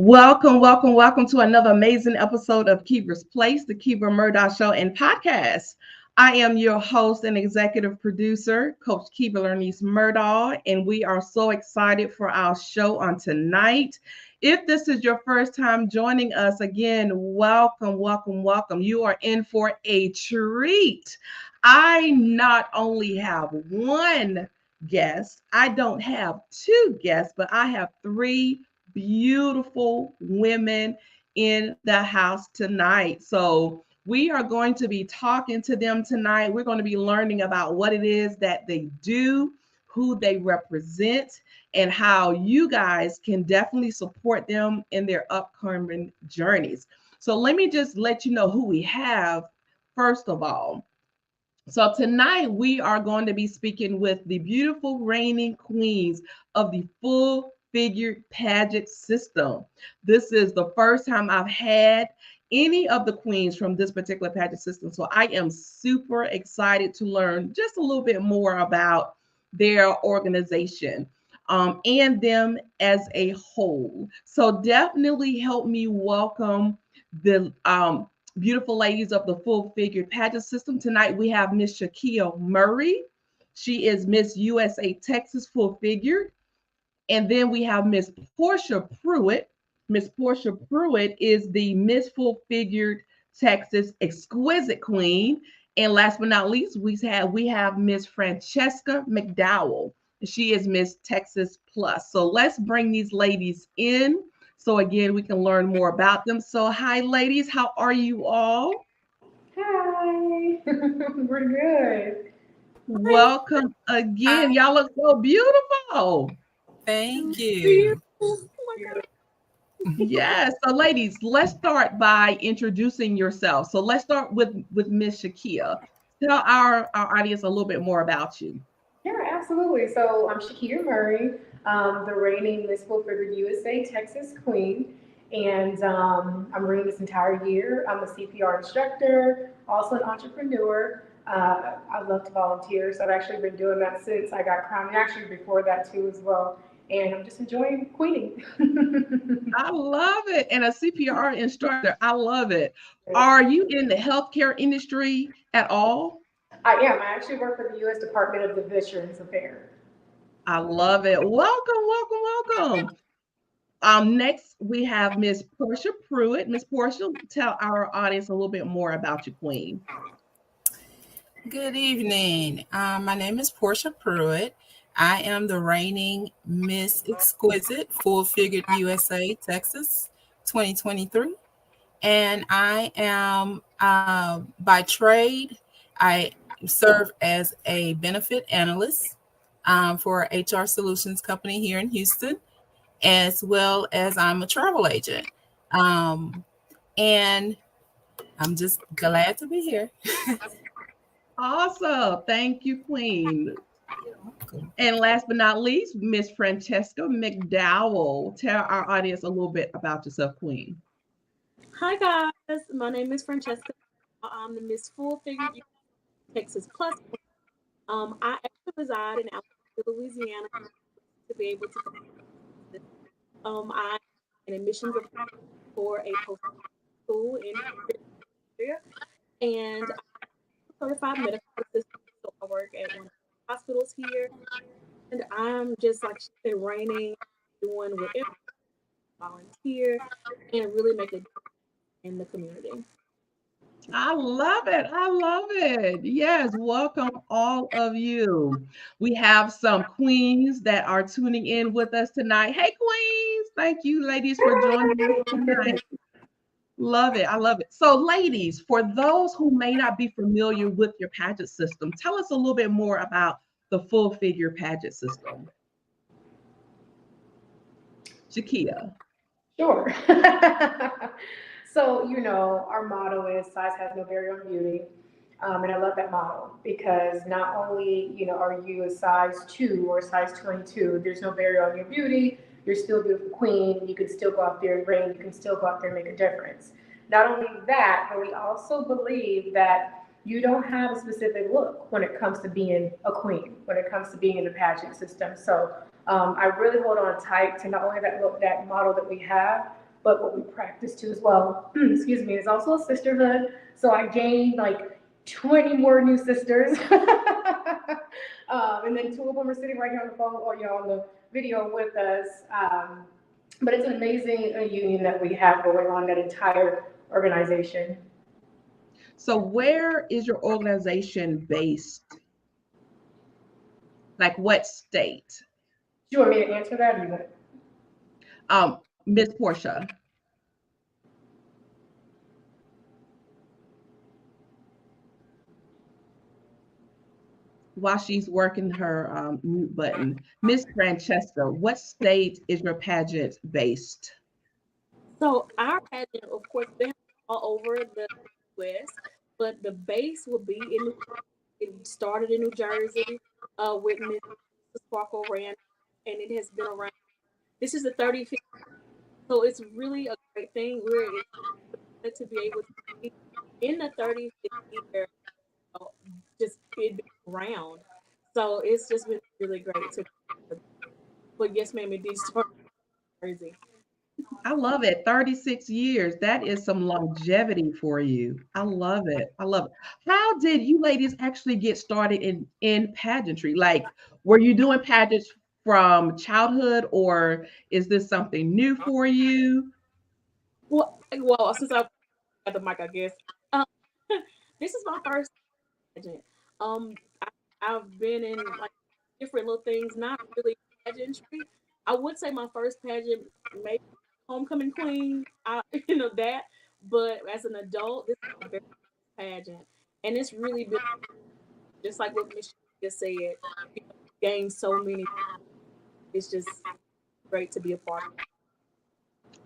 Welcome to another amazing episode of Kiva's Place, the Kiva Murdoch Show and Podcast. I am your host and executive producer, Coach Kiva Lernice Murdoch, and we are so excited for our show on tonight. If this is your first time joining us, again, welcome. You are in for a treat. I not only have one guest, I don't have two guests, but I have three beautiful women in the house tonight. So we are going to be talking to them tonight. We're going to be learning about what it is that they do, who they represent, and how you guys can definitely support them in their upcoming journeys. So let me just let you know who we have first of all. So tonight we are going to be speaking with the beautiful reigning queens of the full-figured pageant system. This is the first time I've had any of the queens from this particular pageant system. So I am super excited to learn just a little bit more about their organization and them as a whole. So definitely help me welcome the beautiful ladies of the full-figured pageant system. Tonight we have Miss Shekia Murray. She is Miss USA Texas Full Figured. And then we have Miss Porsha Pruitt. Miss Porsha Pruitt is the Miss Full Figured Texas Exquisite Queen. And last but not least, we have Miss Francesca McDowell. She is Miss Texas Plus. So let's bring these ladies in. So again, we can learn more about them. So hi, ladies. How are you all? Hi. We're good. Welcome again. Y'all look so beautiful. Thank you. Yes. So ladies, let's start by introducing yourselves. So let's start with Miss Shekia. Tell our audience a little bit more about you. Yeah, absolutely. So I'm Shekia Murray, the reigning Miss Full-Figured USA Texas Queen, and I'm reigning this entire year. I'm a CPR instructor, also an entrepreneur. I love to volunteer, so I've actually been doing that since I got crowned, and actually before that too as well. And I'm just enjoying queening. I love it. And a CPR instructor. I love it. Are you in the healthcare industry at all? I am. I actually work for the U.S. Department of the Veterans Affairs. I love it. Welcome. Next we have Miss Porsha Pruitt. Miss Porsha, tell our audience a little bit more about your queen. Good evening. My name is Porsha Pruitt. I am the reigning Miss Exquisite Full-Figured USA Texas 2023. And I am, by trade, I serve as a benefit analyst for a HR solutions company here in Houston, as well as I'm a travel agent. And I'm just glad to be here. Awesome. Thank you, Queen. And last but not least, Miss Francesca McDowell. Tell our audience a little bit about yourself, Queen. Hi guys, my name is Francesca. I'm the Miss Full Figured Texas Plus. I actually reside in Alabama, Louisiana, to be able to. I am an admissions officer for a post school in area, and I'm a certified medical assistant. So I work at one of the hospitals here, and I'm just like she said, reigning, doing whatever, volunteer, and really make a difference in the community. I love it. Yes, welcome all of you. We have some queens that are tuning in with us tonight. Hey, queens. Thank you, ladies, for joining us tonight. Love it. I love it. So, ladies, for those who may not be familiar with your pageant system, tell us a little bit more about the full figure pageant system. Shekia. Sure. So, our motto is size has no barrier on beauty. And I love that motto because not only, are you a size 2 or a size 22, there's no barrier on your beauty. You're still a beautiful queen. You can still go out there and reign. You can still go out there and make a difference. Not only that, but we also believe that you don't have a specific look when it comes to being a queen, when it comes to being in the pageant system. So I really hold on tight to not only that look, that model that we have, but what we practice too as well, excuse me, is also a sisterhood. So I gained like 20 more new sisters. And then 2 of them are sitting right here on the phone or on the video with us. But it's an amazing union that we have going on, that entire organization. So where is your organization based? Like what state? Do you want me to answer that? Or you want... Miss Porsha. While she's working her mute button, Miss Francesca, what state is your pageant based? So our pageant, of course, they have all over the West, but the base will be in. It started in New Jersey with Miss Sparkle ran, and it has been around. This is the 35th, so it's really a great thing. We're excited to be able to be in the 35th year, just being around. So it's just been really great to. But yes, ma'am, it did start in New Jersey. I love it. 36 years. That is some longevity for you. I love it. I love it. How did you ladies actually get started in pageantry? Like, were you doing pageants from childhood, or is this something new for you? Well, since I got the mic, I guess this is my first pageant. I've been in like different little things, not really pageantry. I would say my first pageant, maybe homecoming queen, that. But as an adult, this is my very first pageant, and it's really been just like what Miss just said. You gained so many. It's just great to be a part of.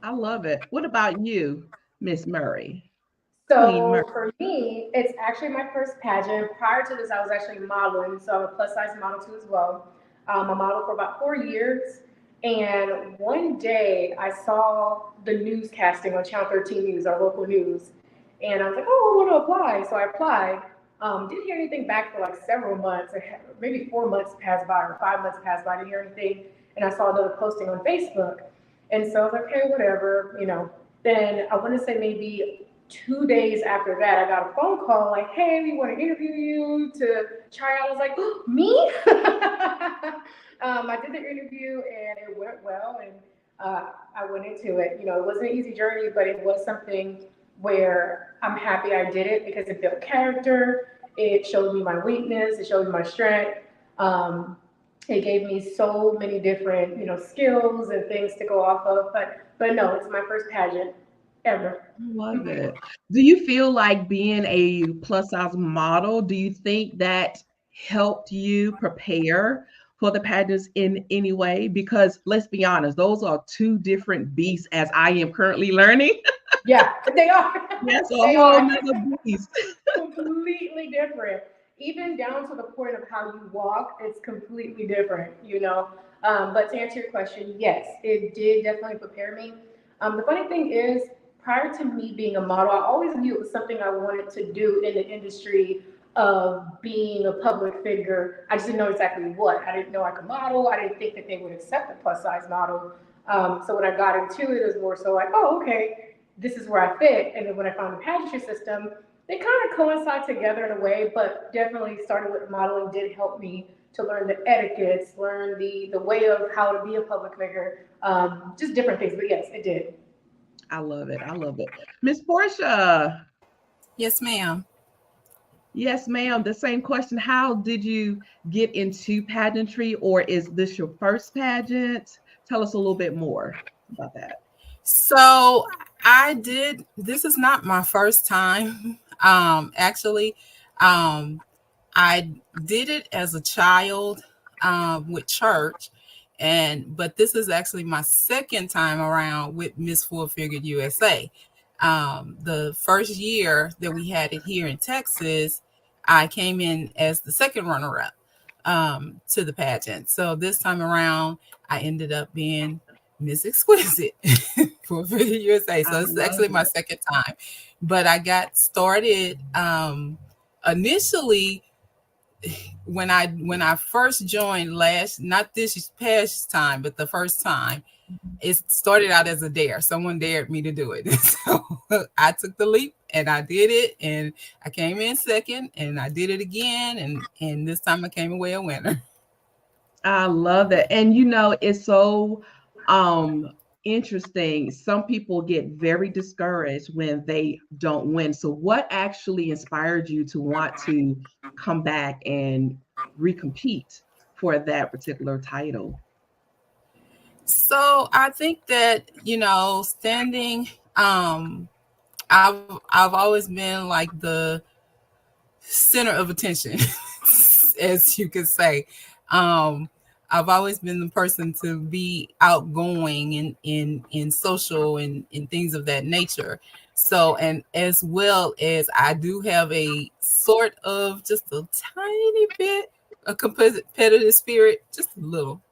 I love it. What about you, Miss Murray? Queen So Murray. for me, it's actually my first pageant. Prior to this, I was actually modeling, so I'm a plus size model too as well. I modeled for about 4 years, and one day I saw the newscasting on Channel 13 News, our local news, and I was like, oh, I want to apply. So I applied. Didn't hear anything back for like several months, maybe 4 months passed by or 5 months passed by. Didn't hear anything, and I saw another posting on Facebook, and so I was like, okay, whatever. Then I want to say maybe 2 days after that, I got a phone call like, hey, we want to interview you to try out. I was like, oh, me? I did the interview and it went well, and I went into it. It wasn't an easy journey, but it was something where I'm happy I did it because it built character. It showed me my weakness. It showed me my strength. It gave me so many different, skills and things to go off of. But no, it's my first pageant ever. I love it. Do you feel like being a plus size model, do you think that helped you prepare for the pageants in any way? Because let's be honest, those are 2 different beasts, as I am currently learning. Yeah, they are. That's a They whole are. nother beast. Completely different. Even down to the point of how you walk, it's completely different, But to answer your question, yes, it did definitely prepare me. The funny thing is, prior to me being a model, I always knew it was something I wanted to do in the industry of being a public figure. I just didn't know exactly what. I didn't know I could model. I didn't think that they would accept a plus size model. So when I got into it, it was more so like, oh, okay, this is where I fit. And then when I found the pageantry system, they kind of coincide together in a way, but definitely starting with modeling did help me to learn the etiquettes, learn the way of how to be a public figure, just different things. But yes, it did. I love it. I love it. Miss Porsha. Yes, ma'am. Yes, ma'am. The same question. How did you get into pageantry, or is this your first pageant? Tell us a little bit more about that. So this is not my first time. Actually, I did it as a child with church, but this is actually my second time around with Miss Full-Figured USA. The first year that we had it here in Texas, I came in as the second runner-up to the pageant. So this time around, I ended up being Miss Exquisite Full-Figured USA. So this is actually my second time. But I got started initially when I first joined not this past time, but the first time, it started out as a dare. Someone dared me to do it. So I took the leap and I did it, and I came in second, and I did it again, and this time I came away a winner. I love that. And you know, it's so interesting. Some people get very discouraged when they don't win. So what actually inspired you to want to come back and recompete for that particular title? So I think that, standing, I've always been like the center of attention, as you could say. I've always been the person to be outgoing in social and things of that nature. So, and as well as I do have a sort of just a tiny bit a competitive spirit, just a little.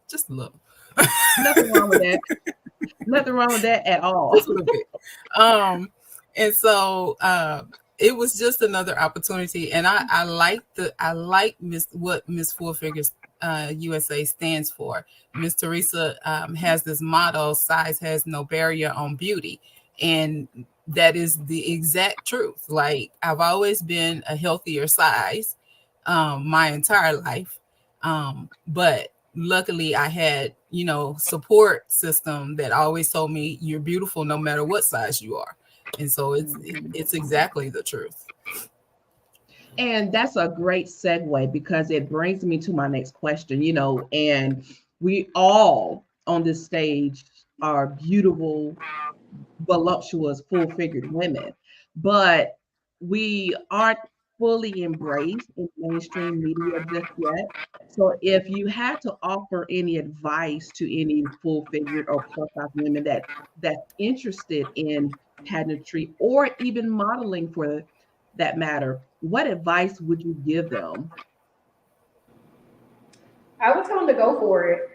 Nothing wrong with that. Nothing wrong with that at all. Just a little bit. And so it was just another opportunity, and I like what Miss Full-Figured USA stands for. Miss Teresa has this motto: "Size has no barrier on beauty," and that is the exact truth. Like, I've always been a healthier size my entire life, but luckily I had support system that always told me you're beautiful no matter what size you are. And so it's exactly the truth. And that's a great segue, because it brings me to my next question. And we all on this stage are beautiful, voluptuous, full-figured women, but we aren't fully embraced in mainstream media just yet. So if you had to offer any advice to any full-figured or plus-size women that's interested in pageantry or even modeling for that matter, what advice would you give them? I would tell them to go for it.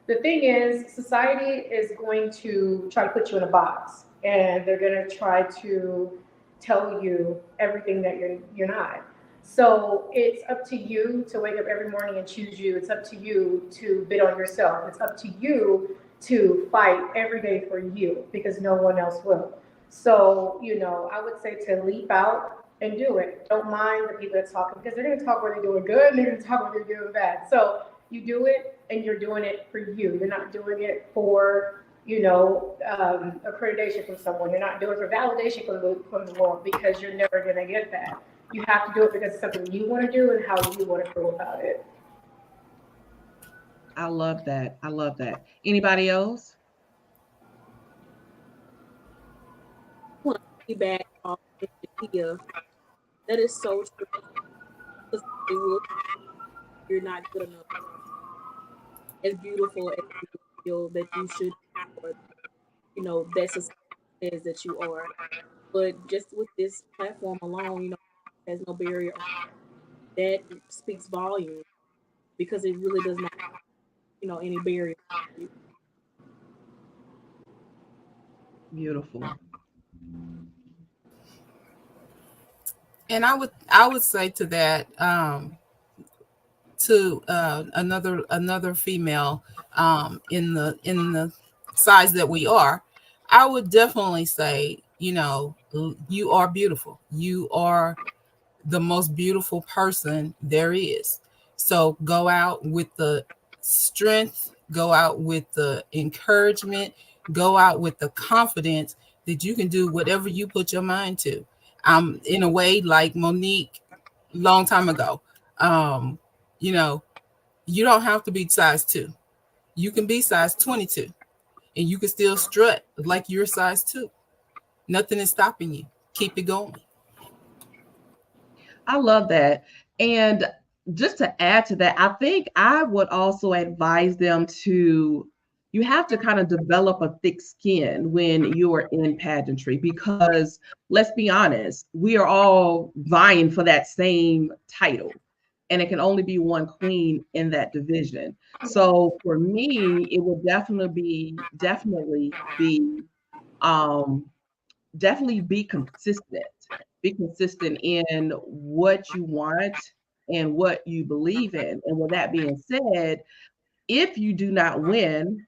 The thing is, society is going to try to put you in a box, and they're going to try to tell you everything that you're not. So it's up to you to wake up every morning and choose you. It's up to you to bid on yourself. It's up to you to fight every day for you, because no one else will. So, I would say to leap out and do it. Don't mind the people that talk, because they're going to talk when they're doing good and they're going to talk when they're doing bad. So you do it, and you're doing it for you. You're not doing it for, accreditation from someone. You're not doing it for validation from the world, because you're never going to get that. You have to do it because it's something you want to do and how you want to feel about it. I love that. Anybody else? I want to be back off Shekia. That is so true. You're not good enough. As beautiful as you feel that you should, or, that's a says that you are. But just with this platform alone, there's no barrier. That speaks volume, because it really does not, any barrier. Beautiful. And I would say to that, to another female in the size that we are, I would definitely say, you are beautiful. You are the most beautiful person there is. So go out with the strength, go out with the encouragement, go out with the confidence that you can do whatever you put your mind to. In a way, like Monique long time ago, you don't have to be size 2. You can be size 22 and you can still strut like you're size 2. Nothing is stopping you. Keep it going. I love that. And just to add to that, I think I would also advise them you have to kind of develop a thick skin when you are in pageantry, because let's be honest, we are all vying for that same title, and it can only be one queen in that division. So for me, it would definitely be consistent. Be consistent in what you want and what you believe in. And with that being said, if you do not win,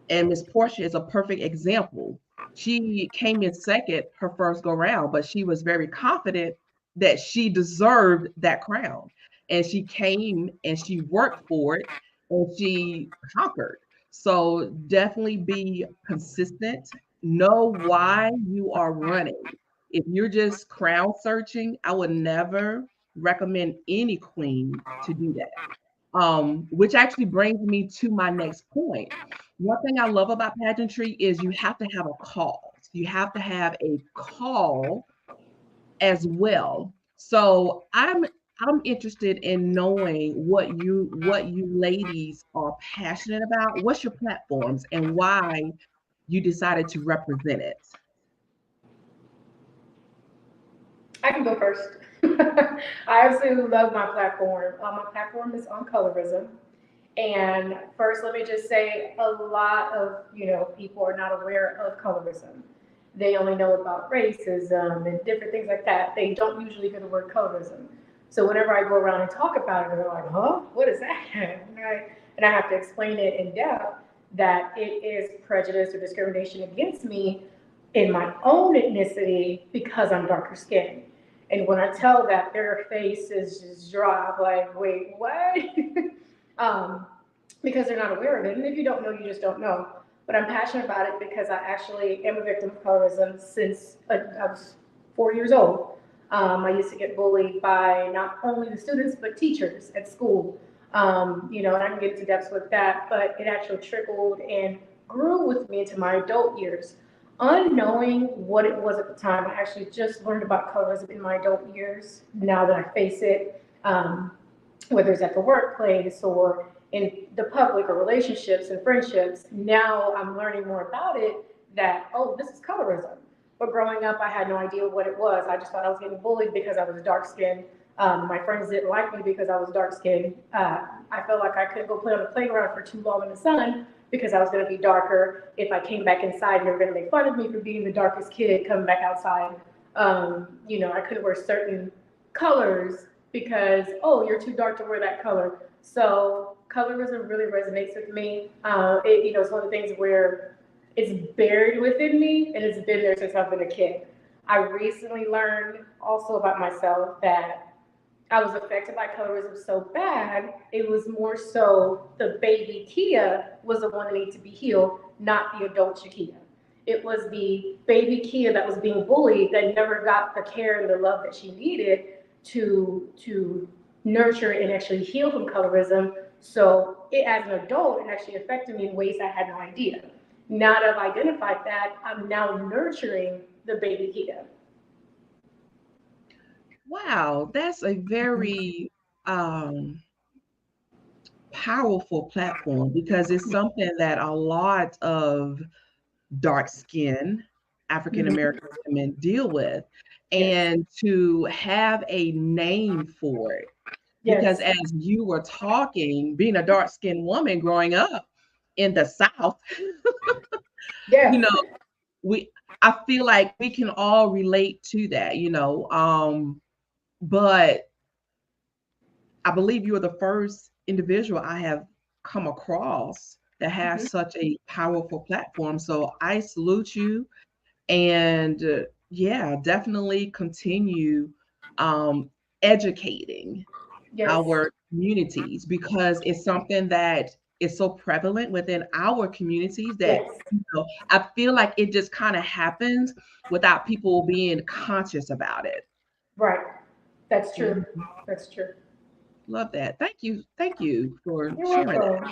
And Miss Porsha is a perfect example. She came in second her first go round, but she was very confident that she deserved that crown. And she came and she worked for it and she conquered. So definitely be consistent. Know why you are running. If you're just crown searching, I would never recommend any queen to do that. Which actually brings me to my next point. One thing I love about pageantry is you have to have a cause. You have to have a call as well. So I'm interested in knowing what you ladies are passionate about. What's your platforms and why you decided to represent it? I can go first. I absolutely love my platform. My platform is on colorism. And first, let me just say a lot of, people are not aware of colorism. They only know about racism and different things like that. They don't usually hear the word colorism. So whenever I go around and talk about it, they're like, huh, what is that? And I have to explain it in depth that it is prejudice or discrimination against me in my own ethnicity because I'm darker skinned. And when I tell that, their faces just drop like, wait, what? um, because they're not aware of it. And if you don't know, you just don't know. But I'm passionate about it because I actually am a victim of colorism since I was 4 years old. I used to get bullied by not only the students, but teachers at school. And I can get into depths with that, but it actually trickled and grew with me into my adult years. Unknowing what it was at the time, I actually just learned about colorism in my adult years. Now that I face it, whether it's at the workplace or in the public or relationships and friendships, now I'm learning more about it that, oh, this is colorism. But growing up, I had no idea what it was. I just thought I was getting bullied because I was dark skinned. My friends didn't like me because I was dark skinned. I felt like I couldn't go play on the playground for too long in the sun because I was going to be darker. If I came back inside, they were going to make fun of me for being the darkest kid coming back outside. I couldn't wear certain colors because, oh, you're too dark to wear that color. So colorism really resonates with me. It's one of the things where it's buried within me and it's been there since I've been a kid. I recently learned also about myself that I was affected by colorism so bad, it was more so the baby Kia was the one that needed to be healed, not the adult Shakia. It was the baby Kia that was being bullied that never got the care and the love that she needed to nurture and actually heal from colorism. So as an adult, it actually affected me in ways I had no idea. Now that I've identified that, I'm now nurturing the baby Kia. Wow, that's a very powerful platform because it's something that a lot of dark skin African American women deal with. Yes. And to have a name for it, because Yes. as you were talking, being a dark skinned woman growing up in the South, you Yes. know, we I feel like we can all relate to that, but I believe you are the first individual I have come across that has such a powerful platform. So I salute you and yeah, definitely continue educating Yes. our communities because it's something that is so prevalent within our communities that Yes. I feel like it just kind of happens without people being conscious about it. Right. That's true. Mhm. That's true. Love that. Thank you for You're sharing that. welcome.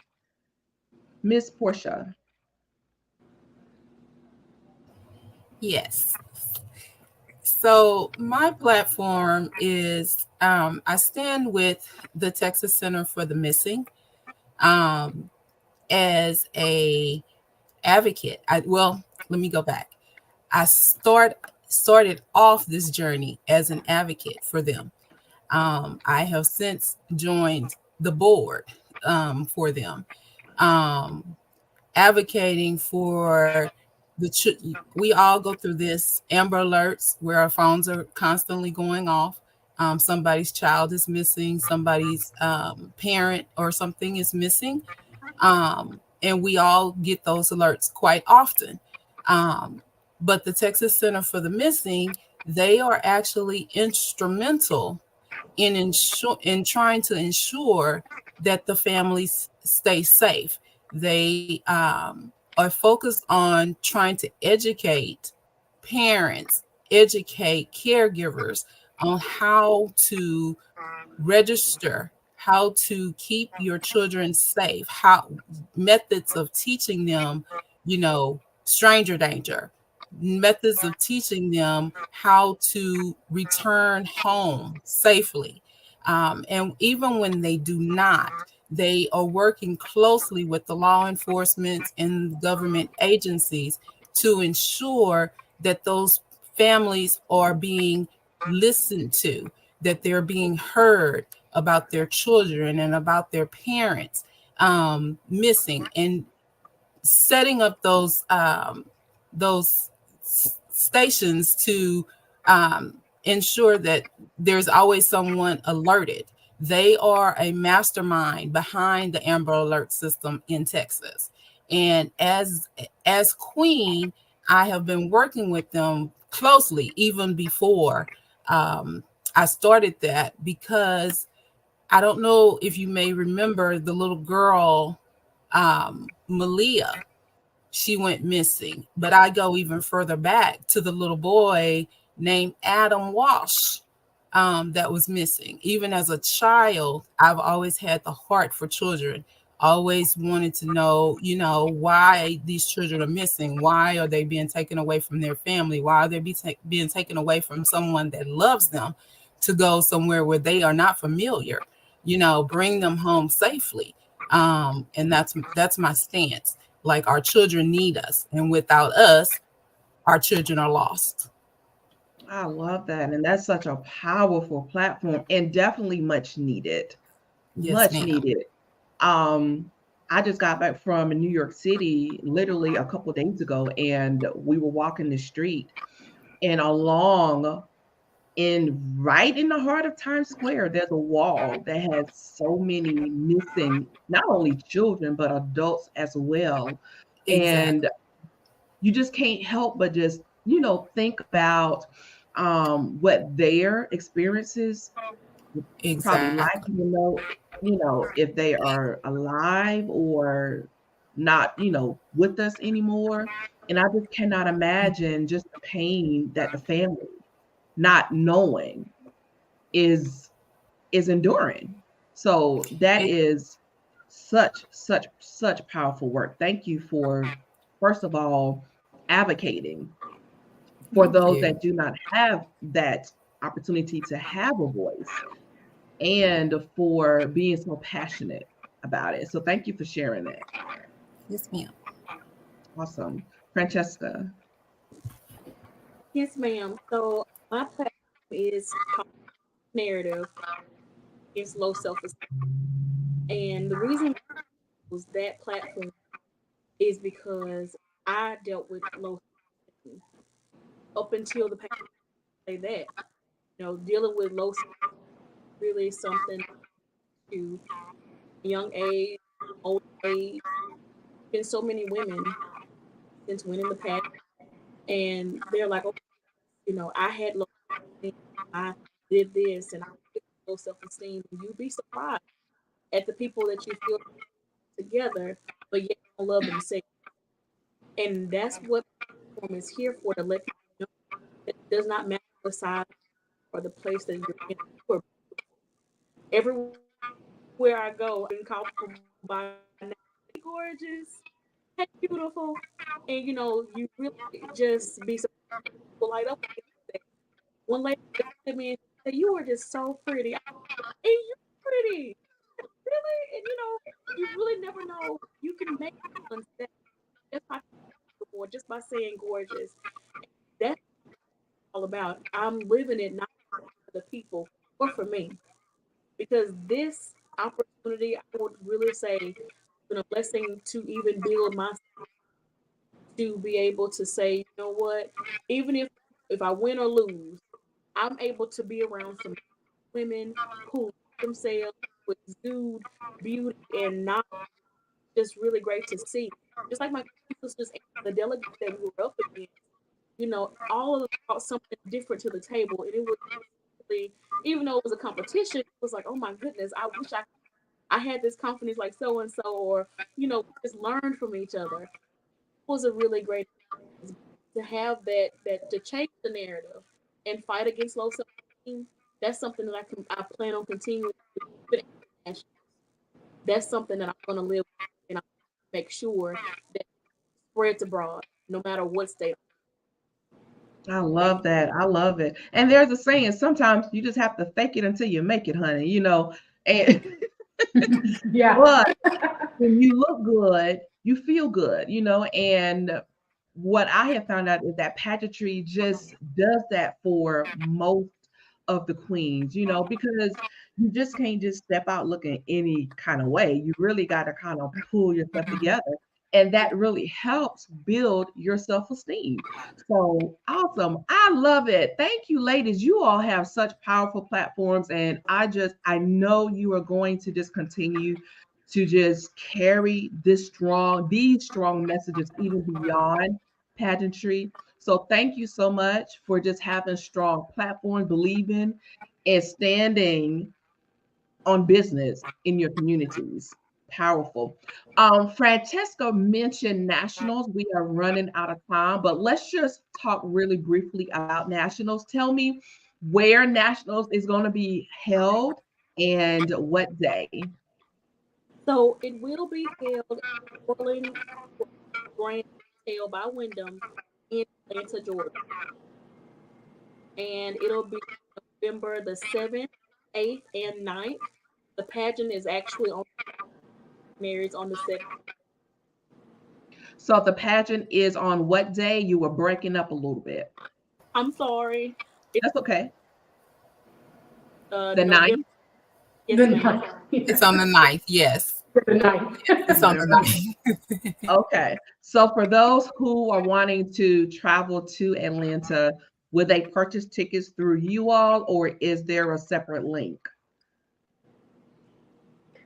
Miss Portia. Yes. So my platform is I stand with the Texas Center for the Missing um, as a advocate. Let me go back. I started off this journey as an advocate for them. I have since joined the board for them, um, advocating for we all go through this Amber Alerts where our phones are constantly going off. Somebody's child is missing, somebody's parent or something is missing. Um, and we all get those alerts quite often. But the Texas Center for the Missing, they are actually instrumental in trying to ensure that the families stay safe. They are focused on trying to educate parents, educate caregivers on how to register, how to keep your children safe, how methods of teaching them, stranger danger, methods of teaching them how to return home safely. And even when they do not, they are working closely with the law enforcement and government agencies to ensure that those families are being listened to, that they're being heard about their children and about their parents missing, and setting up those stations to ensure that there's always someone alerted. They are a mastermind behind the Amber Alert system in Texas, and as Queen, I have been working with them closely even before I started that, because I don't know if you may remember the little girl, Malia. She went missing, but I go even further back to the little boy named Adam Walsh that was missing. Even as a child, I've always had the heart for children. Always wanted to know, why these children are missing. Why are they being taken away from their family? Why are they being taken away from someone that loves them to go somewhere where they are not familiar? Bring them home safely. And that's my stance. Like, our children need us, and without us, our children are lost. I love that. And that's such a powerful platform and definitely much needed. Yes, Much ma'am. needed. I just got back from New York City literally a couple days ago, and we were walking the street, and right in the heart of Times Square, there's a wall that has so many missing, not only children, but adults as well. And Exactly. you just can't help but just, think about what their experiences would probably like Exactly. to know, if they are alive or not, with us anymore. And I just cannot imagine just the pain that the family not knowing is enduring. So that It, is such powerful work. Thank you for, first of all, advocating for thank those you. that do not have that opportunity to have a voice, and for being so passionate about it. So thank you for sharing that. Yes, ma'am. Awesome. Francesca. Yes, ma'am. So my platform is called Narrative. It's low self-esteem. And the reason I chose that platform is because I dealt with low self-esteem up until the past say that. Dealing with low self really something to young age, old age. Been so many women since winning the past, and they're like, okay, I had low self-esteem, I did this, and I had low self-esteem. And you'd be surprised at the people that you feel together, but yet don't love themselves. And that's what the platform is here for, to let people know that it does not matter the size or the place that you're in. You everywhere I go, I've been called by name, hey, gorgeous, hey, beautiful. And you really just be so light up with that. One lady looked at me and said, "You are just so pretty." And you're pretty, really? And you really never know. You can make someone say just by or just by saying gorgeous. That's all about. I'm living it not for the people or for me, because this opportunity, I would really say, has been a blessing to even build my, to be able to say, you know what, even if I win or lose, I'm able to be around some women who themselves with exude beauty and not just really great to see. Just like my sisters and the delegates that we were up against, you know, all of them brought something different to the table. And it was really, even though it was a competition, it was like, oh my goodness, I wish I had this confidence like so and so, or, you know, just learned from each other. It was a really great to have that to change the narrative and fight against low self-esteem. That's something that I plan on continuing to do. That's something that I'm going to live with, and I make sure that spreads abroad, no matter what state. I love that. I love it. And there's a saying, sometimes you just have to fake it until you make it, honey, you know. And Yeah. but when you look good, you feel good, you know. And what I have found out is that pageantry just does that for most of the queens, you know, because you just can't just step out looking any kind of way. You really got to kind of pull yourself together. And that really helps build your self-esteem. So awesome. I love it. Thank you, ladies. You all have such powerful platforms. And I know you are going to just continue to just carry these strong messages even beyond pageantry. So thank you so much for just having strong platform, believing and standing on business in your communities. Powerful. Francesca mentioned nationals. We are running out of time, but let's just talk really briefly about nationals. Tell me where nationals is going to be held and what day. So it will be held at Orland Grand Hotel by Wyndham in Atlanta, Georgia. And it'll be November the 7th, 8th, and 9th. The pageant is actually on Mary's on the 7th. So the pageant is on what day? You were breaking up a little bit. I'm sorry. That's okay. The November. 9th? Yes, It's on the 9th, yes. The 9th. It's on the 9th. Okay. So for those who are wanting to travel to Atlanta, will they purchase tickets through you all, or is there a separate link?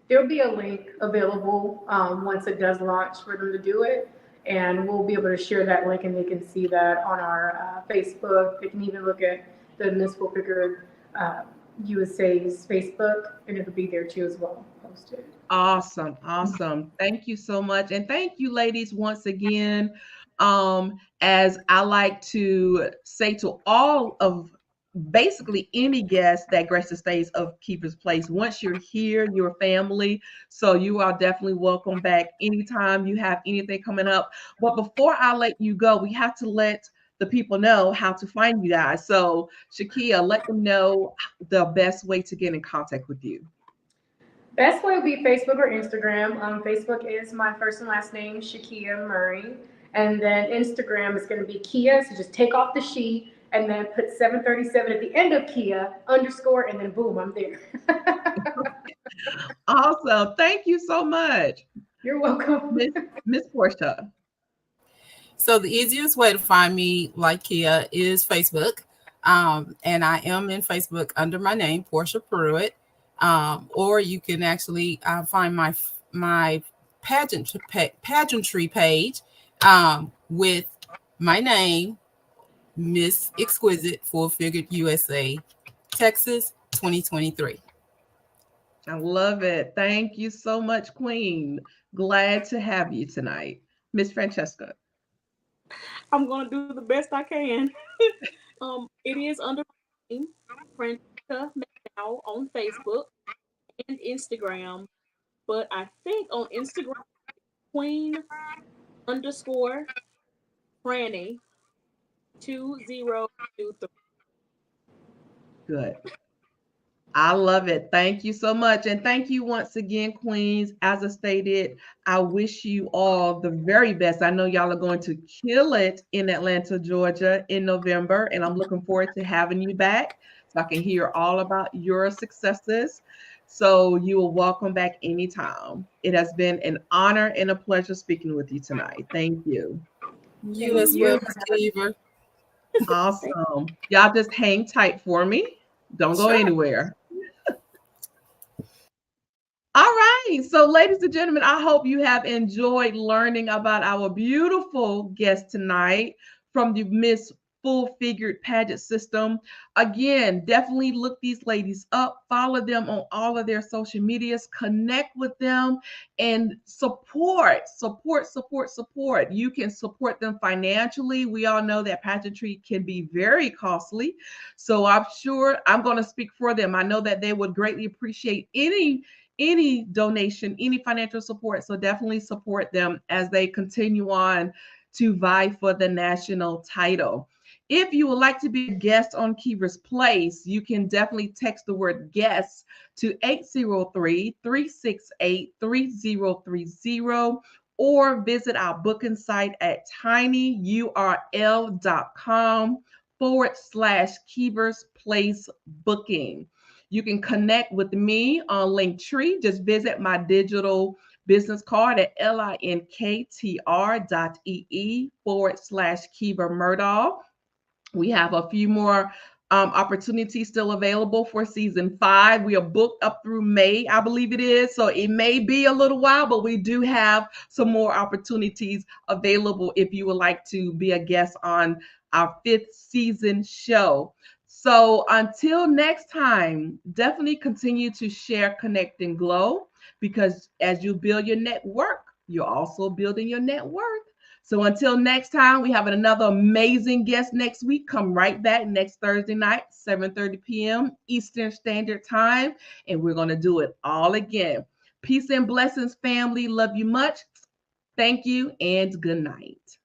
There'll be a link available once it does launch for them to do it. And we'll be able to share that link, and they can see that on our Facebook. They can even look at the Miss Full-Figured USA's Facebook, and it'll be there too as well, posted. Awesome. Awesome. Thank you so much. And thank you, ladies, once again. As I like to say to all of basically any guest that graces the stage of Keeper's Place, once you're here, you're family. So you are definitely welcome back anytime you have anything coming up. But before I let you go, we have to let the people know how to find you guys. So Shekia, let them know the best way to get in contact with you. Best way would be Facebook or Instagram. Facebook is my first and last name, Shekia Murray. And then Instagram is going to be Kia. So just take off the she and then put 737 at the end of Kia, _ and then boom, I'm there. Awesome. Thank you so much. You're welcome. Miss Porsha. So the easiest way to find me, like Kia, is Facebook. And I am in Facebook under my name, Porsha Pruitt. Or you can actually find my pageantry page with my name, Miss Exquisite Full-Figured USA, Texas 2023. I love it. Thank you so much, Queen. Glad to have you tonight. Miss Francesca. I'm going to do the best I can. It is under my name, Francesca McDowell, on Facebook and Instagram. But I think on Instagram, Queen _ Franny 2023. Good. I love it. Thank you so much. And thank you once again, Queens. As I stated, I wish you all the very best. I know y'all are going to kill it in Atlanta, Georgia in November, and I'm looking forward to having you back so I can hear all about your successes. So you are welcome back anytime. It has been an honor and a pleasure speaking with you tonight. Thank you. You as well, Ms. Cleaver. Awesome. Y'all just hang tight for me. Don't go anywhere. All right. right. So, ladies and gentlemen, I hope you have enjoyed learning about our beautiful guest tonight from the Miss Full-Figured Pageant System. Again, definitely look these ladies up, follow them on all of their social medias, connect with them, and support. You can support them financially. We all know that pageantry can be very costly. So I'm sure I'm going to speak for them. I know that they would greatly appreciate any donation, any financial support. So definitely support them as they continue on to vie for the national title. If you would like to be a guest on Kiva's Place, you can definitely text the word guest to 803-368-3030 or visit our booking site at tinyurl.com/Kiva's Place booking. You can connect with me on Linktree. Just visit my digital business card at linktr.ee/Kiva Murdahl. We have a few more opportunities still available for season 5. We are booked up through May, I believe it is. So it may be a little while, but we do have some more opportunities available if you would like to be a guest on our 5th season show. So until next time, definitely continue to share, connect, and glow, because as you build your network, you're also building your net worth. So until next time, we have another amazing guest next week. Come right back next Thursday night, 7:30 p.m. Eastern Standard Time, and we're going to do it all again. Peace and blessings, family. Love you much. Thank you, and good night.